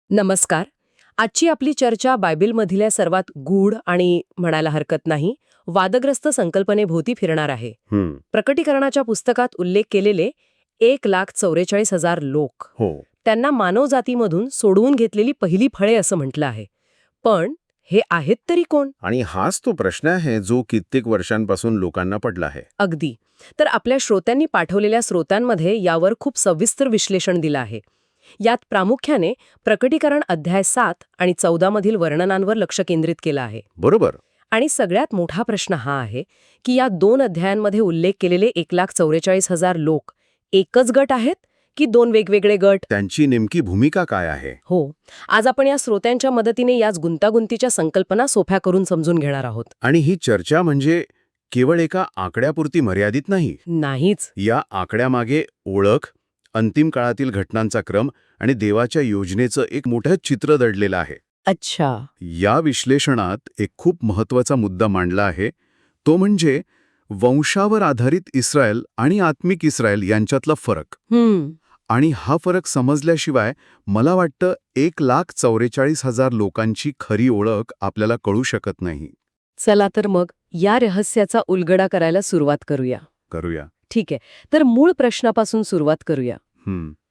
नमस्कार. आजची आपली चर्चा बायबलमधल्या सर्वात गूढ आणि म्हणायला हरकत नाही वादग्रस्त संकल्पनेभोवती फिरणार आहे. प्रकटीकरणाच्या पुस्तकात उल्लेख केलेले 1,44,000 लोक, हो. त्यांना मानवजातीमधून सोडवून घेतलेली पहिली फळे असं म्हटलं आहे. पण हे आहेत तरी कोण? आणि हाच तो प्रश्न आहे जो कित्येक वर्षांपासून लोकांना पडला आहे. अगदी. तर आपल्या श्रोत्यांनी पाठवलेल्या स्रोतांमध्ये यावर खूप सविस्तर विश्लेषण दिलं आहे. यात प्रामुख्याने प्रकटीकरण अध्याय 7 आणि 14 मधील वर्णनांवर लक्ष केंद्रित केलं आहे. बरोबर. आणि सगळ्यात मोठा प्रश्न हा आहे की या 2 अध्यायांमध्ये उल्लेख केलेले 1,44,000 लोक एकच गट आहेत की 2 वेगवेगळे गट? त्यांची नेमकी भूमिका काय आहे? हो. आज आपण या श्रोत्यांच्या मदतीने याच गुंतागुंतीच्या संकल्पना सोप्या करून समजून घेणार आहोत. आणि ही चर्चा म्हणजे केवळ एका आकड्यापुरती मर्यादित नाही. नाहीच. या आकड्यामागे ओळख, अंतिम काळातील घटनांचा क्रम आणि देवाच्या योजनेचं एक मोठं चित्र दडलेलं आहे. अच्छा. या विश्लेषणात एक खूप महत्वाचा मुद्दा मांडला आहे, तो म्हणजे वंशावर आधारित इस्रायल आणि आत्मिक इस्रायल यांच्यातला फरक. आणि हा फरक समजल्याशिवाय मला वाटतं 1,44,000 लोकांची खरी ओळख आपल्याला कळू शकत नाही. चला तर मग या रहस्याचा उलगडा करायला सुरुवात करूया. ठीक आहे. तर मूळ प्रश्नापासून सुरुवात करूया.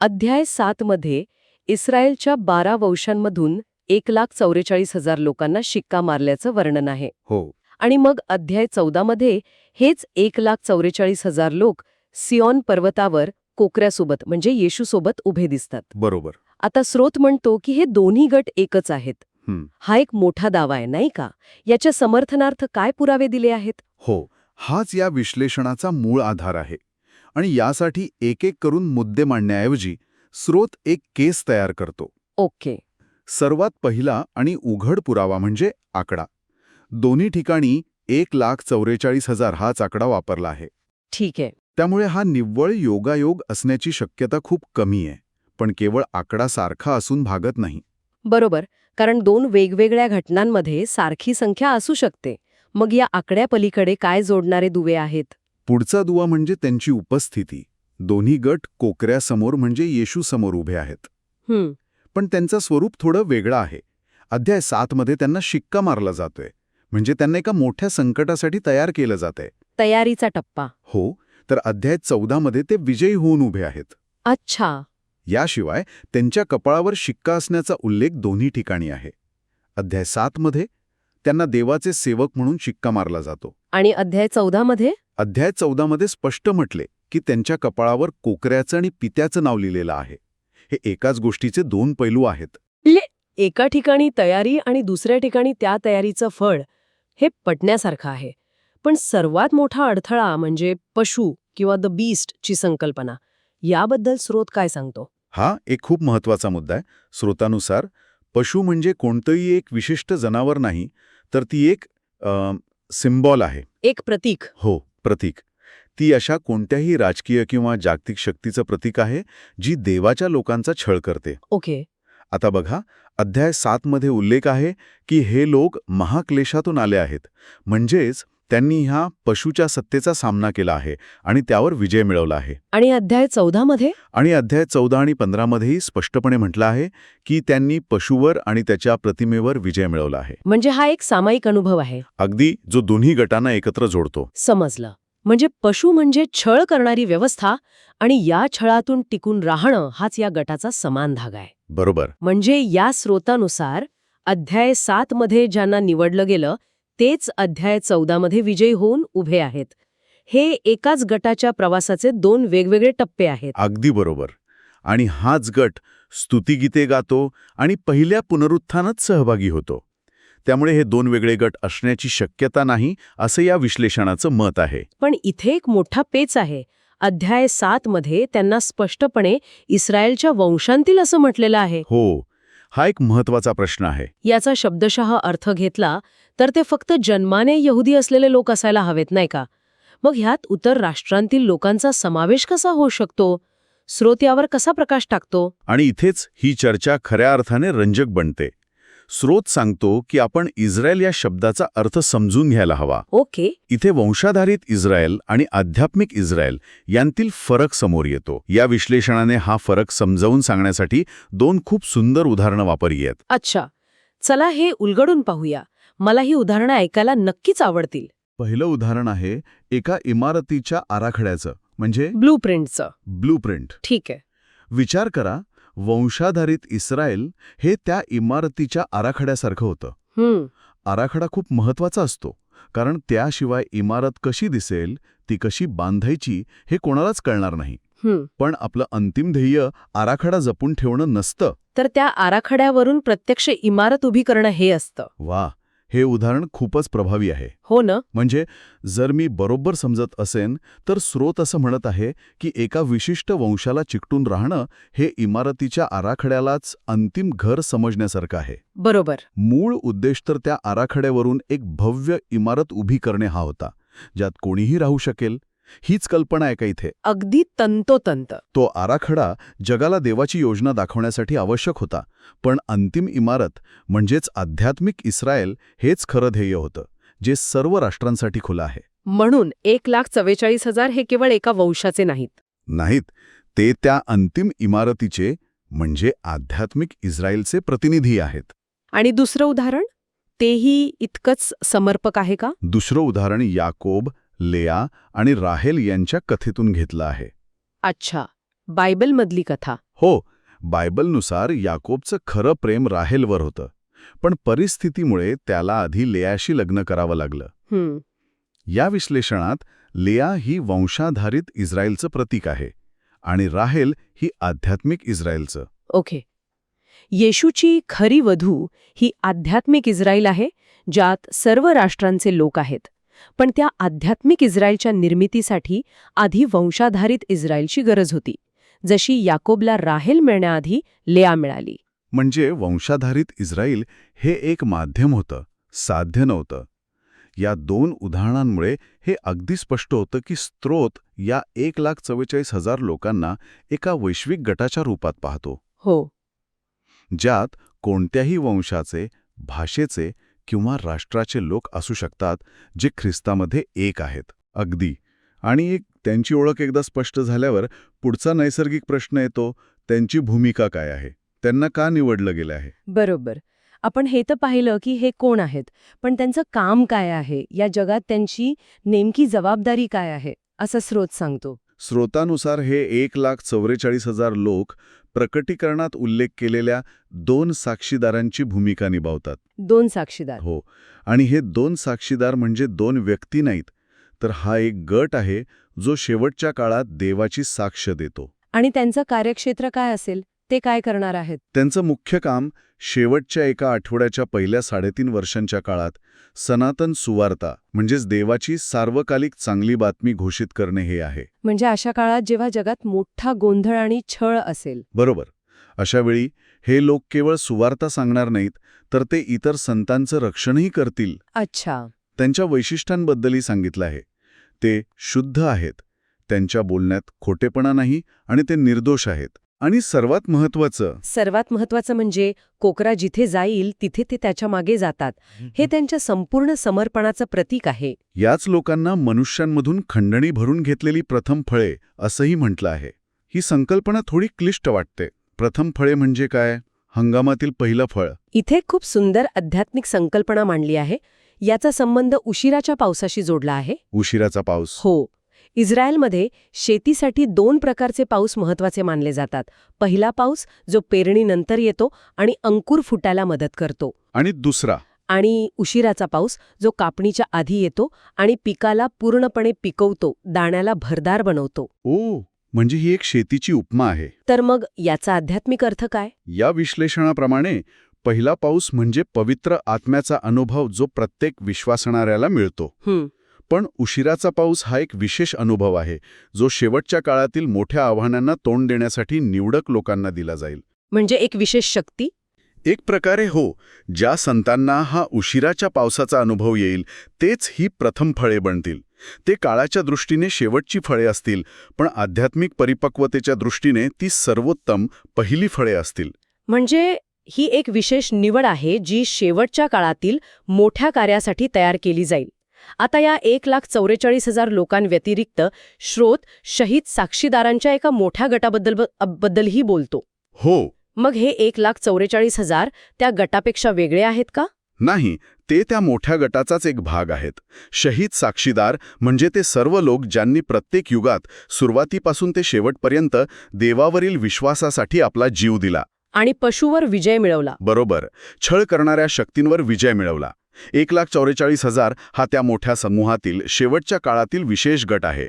अध्याय 7 मध्ये इस्रायलच्या 12 वंशांमधून 1,44,000 लोकांना शिक्का मारल्याचं वर्णन आहे. हो. आणि मग अध्याय 14 मध्ये हेच 1,44,000 लोक सियोन पर्वतावर कोकऱ्यासोबत म्हणजे येशूसोबत उभे दिसतात. बरोबर. आता स्रोत म्हणतो की हे दोन्ही गट एकच आहेत. हा एक मोठा दावा आहे, नाही का? याच्या समर्थनार्थ काय पुरावे दिले आहेत? हो, हाच या विश्लेषणाचा मूळ आधार आहे. आणि यासाठी एक एक करून मुद्दे मांडण्याऐवजी स्रोत एक केस तयार करतो. ओके. सर्वात पहिला आणि उघड पुरावा म्हणजे आकडा. दोन्ही ठिकाणी 1,44,000 हाच आकडा वापरला आहे. ठीक आहे. त्यामुळे हा निव्वळ योगायोग असण्याची शक्यता खूप कमी आहे. पण केवळ आकडा सारखा असून भागत नाही. बरोबर. कारण 2 वेगवेगळ्या घटनांमध्ये सारखी संख्या असू शकते. मग या आकड्यापलीकडे काय जोडणारे दुवे आहेत? पुढचा दुवा म्हणजे त्यांची उपस्थिती. दोन्ही गट कोकऱ्यासमोर म्हणजे येशूसमोर उभे आहेत. पण त्यांचं स्वरूप थोडं वेगळं आहे. अध्याय 7 मध्ये त्यांना शिक्का मारला जातोय, म्हणजे त्यांना एका मोठ्या संकटासाठी तयार केलं जातंय. तयारीचा टप्पा. हो. तर अध्याय 14 मध्ये ते विजयी होऊन उभे आहेत. अच्छा. याशिवाय त्यांच्या कपाळावर शिक्का असण्याचा उल्लेख दोन्ही ठिकाणी आहे. अध्याय 7 मध्ये त्यांना देवाचे सेवक म्हणून शिक्का मारला जातो. आणि अध्याय 14 मध्ये? अध्याय 14 मध्ये स्पष्ट म्हटले की त्यांच्या कपाळावर कोकऱ्याचं आणि पित्याचं नाव लिहिलेलं आहे. हे एकाच गोष्टीचे 2 पैलू आहेत. एका ठिकाणी तयारी आणि दुसऱ्या ठिकाणी त्या तयारीचं फळ, हे पटण्यासारखं आहे. पण सर्वात मोठा अडथळा म्हणजे पशु किंवा द बीस्ट ची संकल्पना. याबद्दल स्रोत काय सांगतो? हा एक खूप महत्वाचा मुद्दा आहे. स्रोतानुसार पशु म्हणजे कोणतंही एक विशिष्ट जनावर नाही, तर ती एक सिम्बॉल आहे. एक प्रतीक. हो, प्रतीक. ती अशा कोणत्याही राजकीय किंवा जागतिक शक्तीचं प्रतीक आहे जी देवाच्या लोकांचा छळ करते. ओके. आता बघा, अध्याय 7 मध्ये उल्लेख आहे की हे लोक महाक्लेशातून आले आहेत. म्हणजेच त्यांनी ह्या पशुच्या सत्तेचा सामना केला आहे आणि त्यावर विजय मिळवला आहे. आणि अध्याय 14 मध्ये? आणि अध्याय 14 आणि 15 मध्येही स्पष्टपणे म्हटलं आहे की त्यांनी पशुवर आणि त्याच्या प्रतिमेवर विजय मिळवला आहे. म्हणजे हा एक सामायिक अनुभव आहे. अगदी, जो दोन्ही गटांना एकत्र जोडतो. समजलं. म्हणजे पशु म्हणजे छळ करणारी व्यवस्था आणि या छळातून टिकून राहणं हाच या गटाचा समान धागा आहे. बरोबर. म्हणजे या स्रोतानुसार अध्याय 7 मध्ये ज्यांना निवडलं गेलं तेच अध्याय 14 मध्ये विजयी होऊन उभे आहेत. हे एकाच गटाच्या प्रवासाचे 2 वेगवेगळे टप्पे आहेत. अगदी बरोबर. आणि हाच गट स्तुतिगीते गातो आणि पहिल्या पुनरुत्थानात सहभागी होतो. त्यामुळे हे 2 वेगळे गट असण्याची शक्यता नाही, असं या विश्लेषणाचं मत आहे. पण इथे एक मोठा पेच आहे. अध्याय 7 मध्ये त्यांना स्पष्टपणे इस्रायलच्या वंशांतील असं म्हटलेलं आहे. हो, हा एक महत्वाचा प्रश्न आहे. याचा शब्दशः अर्थ घेतला तर ते फक्त जन्माने यहुदी असलेले लोक असायला हवेत, नाही का? मग ह्यात इतर राष्ट्रांतील लोकांचा समावेश कसा होऊ शकतो? स्रोत यावर कसा प्रकाश टाकतो? आणि इथेच ही चर्चा खऱ्या अर्थाने रंजक बनते. स्रोत सांगतो की आपण इस्रायल या शब्दाचा अर्थ समजून घ्यायला हवा. ओके. इथे वंशाधारित इस्रायल आणि आध्यात्मिक इस्रायल यांतील फरक समोर येतो. या विश्लेषणाने हा फरक समजावून सांगण्यासाठी 2 खूप सुंदर उदाहरणं वापरली आहेत. अच्छा, चला हे उलगडून पाहूया. मला ही उदाहरणं ऐकायला नक्कीच आवडतील. पहिलं उदाहरण आहे एका इमारतीच्या आराखड्याचं, म्हणजे ब्लूप्रिंटचं. ब्लूप्रिंट. ठीक आहे. विचार करा, वंशाधारित इस्रायल हे त्या इमारतीच्या आराखड्यासारखं होतं. आराखडा खूप महत्वाचा असतो, कारण त्याशिवाय इमारत कशी दिसेल, ती कशी बांधायची हे कोणालाच कळणार नाही. पण आपलं अंतिम ध्येय आराखडा जपून ठेवणं नसतं, तर त्या आराखड्यावरून प्रत्यक्ष इमारत उभी करणं हे असतं. वा, हे उदाहरण खूपच प्रभावी आहे. हो ना. म्हणजे जर मी बरोबर समजत असेन तर स्रोत असं म्हणत आहे की एका विशिष्ट वंशाला चिकटून राहणं हे इमारतीच्या आराखड्यालाच अंतिम घर समजण्यासारखं आहे. बरोबर. मूळ उद्देश तर त्या आराखड्यावरून एक भव्य इमारत उभी करणे हा होता, ज्यात कोणीही राहू शकेल. हीच कल्पना आहे का इथे? अगदी तंतोतंत. तो आराखडा जगाला देवाची योजना दाखवण्यासाठी आवश्यक होता, पण अंतिम इमारत म्हणजेच आध्यात्मिक इस्रायल हेच खरं ध्येय होतं, जे सर्व राष्ट्रांसाठी खुलं आहे. म्हणून 1,44,000 हे केवळ एका वंशाचे नाहीत, ते त्या अंतिम इमारतीचे म्हणजे आध्यात्मिक इस्रायलचे प्रतिनिधी आहेत. आणि दुसरं उदाहरण? तेही इतकंच समर्पक आहे का? दुसरं उदाहरण याकोब, लेया आणि राहेल यांच्या कथेतून घेतलं आहे. अच्छा, बायबलमधली कथा. हो, बायबलनुसार याकोबचं खरं प्रेम राहेलवर होतं, पण परिस्थितीमुळे त्याला आधी लेयाशी लग्न करावं लागलं. या विश्लेषणात लेया ही वंशाधारित इस्रायलचं प्रतीक आहे आणि राहेल ही आध्यात्मिक इस्रायलचं. ओके. येशूची खरी वधू ही आध्यात्मिक इस्रायल आहे, ज्यात सर्व राष्ट्रांचे लोक आहेत. पण त्या आध्यात्मिक इस्रायलच्या निर्मितीसाठी आधी वंशाधारित इस्रायलची गरज होती, जशी याकोबला राहेल मिळण्याआधी लेया मिळाली. म्हणजे वंशाधारित इस्रायल हे एक माध्यम होतं, साध्य नव्हतं. या 2 उदाहरणांमुळे हे अगदी स्पष्ट होतं की स्रोत या 1,44,000 लोकांना एका वैश्विक गटाच्या रूपात पाहतो. हो. ज्यात कोणत्याही वंशाचे, भाषेचे किंवा राष्ट्राचे लोक असू शकतात, जे ख्रिस्तामध्ये एक आहेत. अगदी. आणि त्यांची ओळख एकदा स्पष्ट झाल्यावर पुढचा नैसर्गिक प्रश्न येतो, त्यांची भूमिका काय आहे? त्यांना का निवडलं गेलं आहे? बरोबर. आपण हे तर पाहिलं की हे कोण आहेत, पण त्यांचं काम काय आहे, या जगात त्यांची नेमकी जबाबदारी काय आहे, असं स्रोत सांगतो. स्रोतानुसार हे 1,44,000 लोक प्रकटीकरणात उल्लेख केलेल्या 2 साक्षीदारांची भूमिका निभावतात. 2 साक्षीदार. हो, आणि हे 2 साक्षीदार म्हणजे 2 व्यक्ती नाहीत, तर हा एक गट आहे जो शेवटच्या काळात देवाची साक्ष देतो. आणि त्यांचं कार्यक्षेत्र काय असेल, ते काय करणार आहेत? त्यांचं मुख्य काम शेवटच्या एका आठवड्याच्या पहिल्या 3.5 वर्षांच्या काळात सनातन सुवार्ता म्हणजेच देवाची सार्वकालिक चांगली बातमी घोषित करणे हे आहे. म्हणजे अशा काळात जेव्हा जगात मोठा गोंधळ आणि छळ असेल. बरोबर. अशा वेळी हे लोक केवळ सुवार्ता सांगणार नाहीत, तर ते इतर संतांचं रक्षणही करतील. अच्छा. त्यांच्या वैशिष्ट्यांबद्दलही सांगितलं आहे. ते शुद्ध आहेत, त्यांच्या बोलण्यात खोटेपणा नाही आणि ते निर्दोष आहेत. आणि सर्वात महत्वाचं म्हणजे कोकरा जिथे जाईल तिथे ते त्याच्या मागे जातात. हे त्यांच्या संपूर्ण समर्पणाचं प्रतीक आहे. याच लोकांना मनुष्यांमधून खंडणी भरून घेतलेली प्रथम फळे असंही म्हटलं आहे. ही संकल्पना थोडी क्लिष्ट वाटते. प्रथम फळे म्हणजे काय? हंगामातील पहिलं फळ. इथे खूप सुंदर आध्यात्मिक संकल्पना मांडली आहे. याचा संबंध उशिराच्या पावसाशी जोडला आहे. उशिराचा पाऊस. हो. इस्रायलमध्ये शेतीसाठी 2 प्रकारचे पाऊस महत्वाचे मानले जातात. पहिला पाऊस जो पेरणीनंतर येतो आणि अंकुर फुटायला मदत करतो. आणि दुसरा आणि उशिराचा पाऊस जो कापणीच्या आधी येतो आणि पिकाला पूर्णपणे पिकवतो, दाण्याला भरदार बनवतो. ओ, म्हणजे ही एक शेतीची उपमा आहे. तर मग याचा आध्यात्मिक अर्थ काय? या विश्लेषणाप्रमाणे पहिला पाऊस म्हणजे पवित्र आत्म्याचा अनुभव जो प्रत्येक विश्वासणाऱ्याला मिळतो. पण उशिराचा पाऊस हा एक विशेष अनुभव आहे, जो शेवटच्या काळातील मोठ्या आव्हानांना तोंड देण्यासाठी निवडक लोकांना दिला जाईल. म्हणजे एक विशेष शक्ती? एक प्रकारे हो. ज्या संतांना हा उशिराच्या पावसाचा अनुभव येईल, तेच ही प्रथम फळे बनतील. ते काळाच्या दृष्टीने शेवटची फळे असतील, पण आध्यात्मिक परिपक्वतेच्या दृष्टीने ती सर्वोत्तम पहिली फळे असतील. म्हणजे ही एक विशेष निवड आहे जी शेवटच्या काळातील मोठ्या कार्यासाठी तयार केली जाईल. आता या 1,44,000 लोकांव्यतिरिक्त श्रोत शहीद साक्षीदारांच्या एका मोठ्या गटाबद्दलही बोलतो. हो. मग हे 1,44,000 त्या गटापेक्षा वेगळे आहेत का? नाही, ते त्या मोठ्या गटाचाच एक भाग आहेत. शहीद साक्षीदार म्हणजे ते सर्व लोक ज्यांनी प्रत्येक युगात सुरुवातीपासून ते शेवटपर्यंत देवावरील विश्वासासाठी आपला जीव दिला. आणि पशुवर विजय मिळवला. बरोबर. छळ करणाऱ्या शक्तींवर विजय मिळवला. 1,44,000 हा त्या मोठ्या समूहातील शेवटच्या काळातील विशेष गट आहे.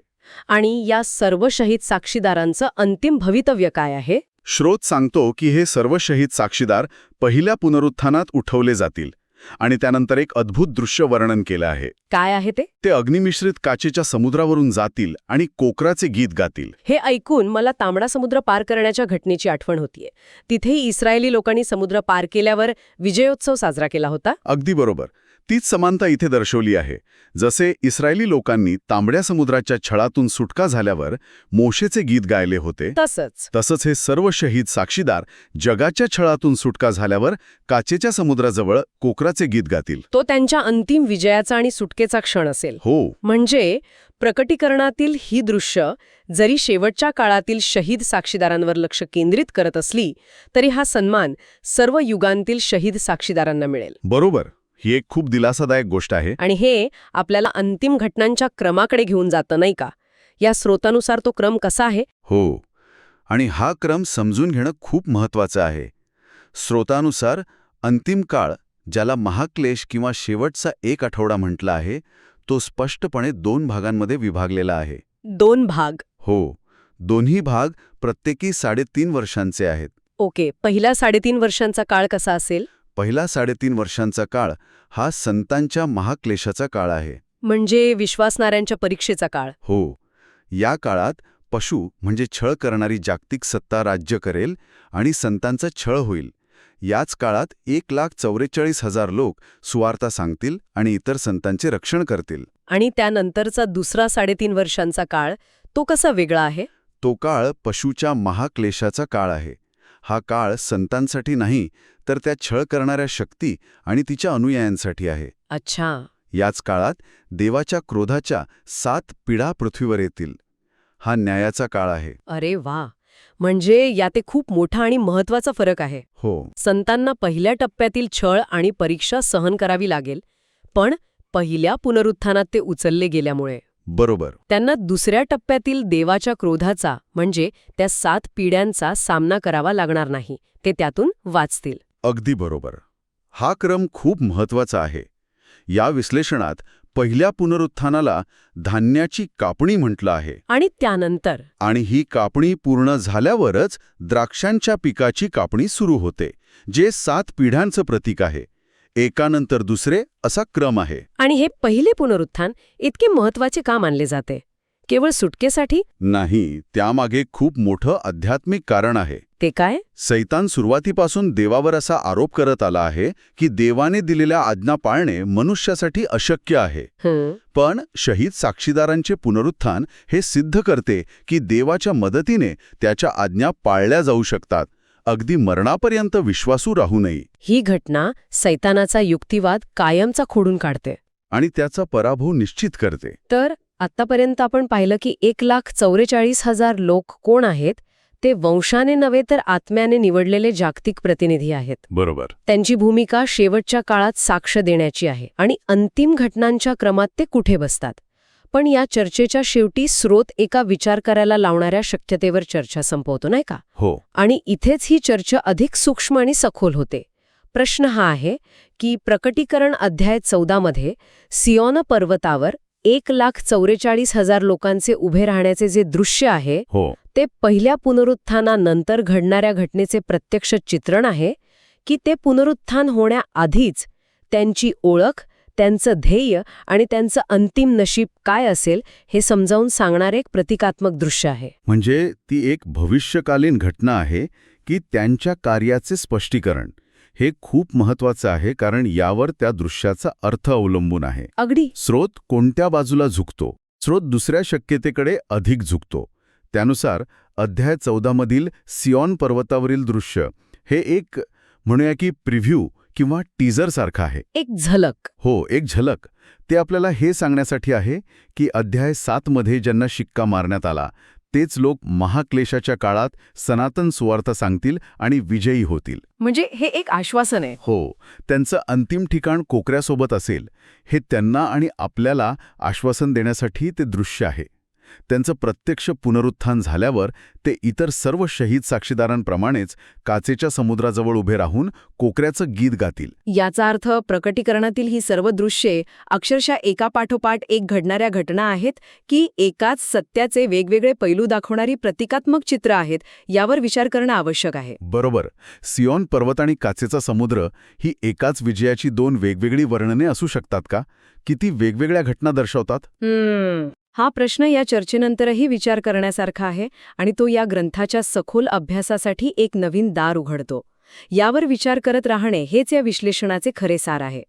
आणि या सर्व शहीद साक्षीदारांचं अंतिम भवितव्य काय आहे? श्रोत सांगतो की हे सर्व शहीद साक्षीदार पहिल्या पुनरुत्थानात उठवले जातील आणि त्यानंतर एक अद्भुत दृश्य वर्णन केलं आहे. काय आहे ते? ते अग्निमिश्रित काचेच्या समुद्रावरून जातील आणि कोकराचे गीत गातील. हे ऐकून मला तांबडा समुद्र पार करण्याच्या घटनेची आठवण होतीये. तिथेही इस्रायली लोकांनी समुद्र पार केल्यावर विजयोत्सव साजरा केला होता. अगदी बरोबर. तीच समानता इथे दर्शवली आहे. जसे इस्रायली लोकांनी तांबड्या समुद्राच्या छळातून सुटका झाल्यावर मोशेचे गीत गायले होते, तसंच हे सर्व शहीद साक्षीदार जगाच्या छळातून सुटका झाल्यावर काचेच्या समुद्राजवळ कोकराचे गीत गातील. तो त्यांच्या अंतिम विजयाचा आणि सुटकेचा क्षण असेल. हो. म्हणजे प्रकटीकरणातील ही दृश्य जरी शेवटच्या काळातील शहीद साक्षीदारांवर लक्ष केंद्रित करत असली तरी हा सन्मान सर्व युगांतील शहीद साक्षीदारांना मिळेल. बरोबर. ही एक खूप दिलासादायक गोष्ट आहे. आणि हे आपल्याला अंतिम घटनांच्या क्रमाकडे घेऊन जातं, नाही का? या स्रोतानुसार तो क्रम कसा आहे? हो. आणि हा क्रम समजून घेणं खूप महत्वाचं आहे. स्रोतानुसार अंतिम काळ, ज्याला महाक्लेश किंवा शेवटचा एक आठवडा म्हटला आहे, तो स्पष्टपणे 2 भागांमध्ये विभागलेला आहे. 2 भाग? हो. दोन्ही भाग प्रत्येकी 3.5 वर्षांचे आहेत. ओके. पहिला 3.5 वर्षांचा काळ कसा असेल? पहिला 3.5 वर्षांचा काळ हा संतांच्या महाक्लेशाचा काळ आहे. म्हणजे विश्वासणाऱ्यांच्या परीक्षेचा काळ. हो. या काळात पशु म्हणजे छळ करणारी जागतिक सत्ता राज्य करेल आणि संतांचा छळ होईल. याच काळात 1,44,000 लोक सुवार्ता सांगतील आणि इतर संतांचे रक्षण करतील. आणि त्यानंतरचा दुसरा 3.5 वर्षांचा काळ, तो कसा वेगळा आहे? तो काळ पशूच्या महाक्लेशाचा काळ आहे. हा काळ संतांसाठी नाही, तर त्या छळ करणाऱ्या शक्ती आणि तिच्या अनुयायांसाठी आहे. अच्छा. याच काळात देवाच्या क्रोधाच्या 7 पिढा पृथ्वीवर येतील. हा न्यायाचा काळ आहे. अरे वा. म्हणजे यात एक खूप मोठा आणि महत्वाचा फरक आहे. हो. संतांना पहिल्या टप्प्यातील छळ आणि परीक्षा सहन करावी लागेल, पण पहिल्या पुनरुत्थानात ते उचलले गेल्यामुळे बरोबर. त्यांना दुसऱ्या टप्प्यातील देवाच्या क्रोधाचा म्हणजे त्या 7 पिढ्यांचा सामना करावा लागणार नाही. ते त्यातून वाचतील. अगदी बरोबर. हा क्रम खूप महत्वाचा आहे. या विश्लेषणात पहिल्या पुनरुत्थानाला धान्याची कापणी म्हटलं आहे. आणि त्यानंतर? आणि ही कापणी पूर्ण झाल्यावरच द्राक्षांच्या पिकाची कापणी सुरू होते, जे 7 पिढ्यांचं प्रतीक आहे. एकानंतर दुसरे असा क्रम आहे. आणि हे पहिले पुनरुत्थान इतके महत्वाचे का मानले जाते? केवळ सुटकेसाठी? नाही, त्यामागे खूप मोठं आध्यात्मिक कारण आहे. ते काय? सैतान सुरुवातीपासून देवावर असा आरोप करत आला आहे की देवाने दिलेल्या आज्ञा पाळणे मनुष्यासाठी अशक्य आहे. पण शहीद साक्षीदारांचे पुनरुत्थान हे सिद्ध करते की देवाच्या मदतीने त्याच्या आज्ञा पाळल्या जाऊ शकतात, अगदी मरणापर्यंत विश्वासू राहू नये. ही घटना सैतानाचा युक्तिवाद कायमचा खोडून काढते आणि त्याचा पराभव निश्चित करते. तर आतापर्यंत आपण पाहिलं की 1,44,000 लोक कोण आहेत? ते वंशाने नव्हे तर आत्म्याने निवडलेले जागतिक प्रतिनिधी आहेत. बरोबर. त्यांची भूमिका शेवटच्या काळात साक्ष देण्याची आहे आणि अंतिम घटनांच्या क्रमात ते कुठे बसतात. पण या चर्चेच्या शेवटी स्रोत एका विचार करायला लावणाऱ्या शक्यतेवर चर्चा संपवतो, नाही का? हो. आणि इथेच ही चर्चा अधिक सूक्ष्म आणि सखोल होते. प्रश्न हा आहे की प्रकटीकरण अध्याय 14 मध्ये सियोन पर्वतावर 1,44,000 लोकांचे उभे राहण्याचे जे दृश्य आहे, हो, ते पहिल्या पुनरुत्थानानंतर घडणाऱ्या घटनेचे प्रत्यक्ष चित्रण आहे की ते पुनरुत्थान होण्याआधीच त्यांची ओळख, त्यांचं ध्येय आणि त्यांचं अंतिम नशीब काय असेल हे समजावून सांगणारे एक प्रतिकात्मक दृश्य आहे. म्हणजे ती एक भविष्यकालीन घटना आहे की त्यांच्या कार्याचे स्पष्टीकरण. हे खूप महत्वाचं आहे कारण यावर त्या दृश्याचा अर्थ अवलंबून आहे. अगदी. स्रोत कोणत्या बाजूला झुकतो? स्रोत दुसऱ्या शक्यतेकडे अधिक झुकतो. त्यानुसार अध्याय 14 मधील सियोन पर्वतावरील दृश्य हे एक म्हणूया की प्रिव्ह्यू किंवा टीजर सारखं आहे. एक झलक. हो, एक झलक. ते आपल्याला हे सांगण्यासाठी आहे की अध्याय 7 मध्ये ज्यांना शिक्का मारण्यात आला तेच लोक महाक्लेशाच्या काळात सनातन सुवार्ता सांगतील आणि विजयी होतील. म्हणजे हे एक आश्वासन आहे. हो, त्यांचं अंतिम ठिकाण कोकऱ्यासोबत असेल हे त्यांना आणि आपल्याला आश्वासन देण्यासाठी ते दृश्य आहे. त्यांचं प्रत्यक्ष पुनरुत्थान झाल्यावर ते इतर सर्व शहीद साक्षीदारांप्रमाणेच काचेच्या समुद्राजवळ उभे राहून कोकऱ्याचं गीत गातील. याचा अर्थ प्रकटीकरणातील ही सर्व दृश्ये अक्षरशः एकापाठोपाठ एक घडणाऱ्या घटना आहेत की एकाच सत्याचे वेगवेगळे पैलू दाखवणारी प्रतिकात्मक चित्र आहेत यावर विचार करणं आवश्यक आहे. बरोबर. सियोन पर्वत आणि काचेचा समुद्र ही एकाच विजयाची दोन वेगवेगळी वर्णने असू शकतात का? किती वेगवेगळ्या घटना दर्शवतात? हा प्रश्न या चर्चेनंतरही विचार करण्यासारखा आहे आणि तो या ग्रंथाच्या सखोल अभ्यासासाठी एक नवीन दार उघडतो. यावर विचार करत राहणे हेच या विश्लेषणाचे खरे सार आहे.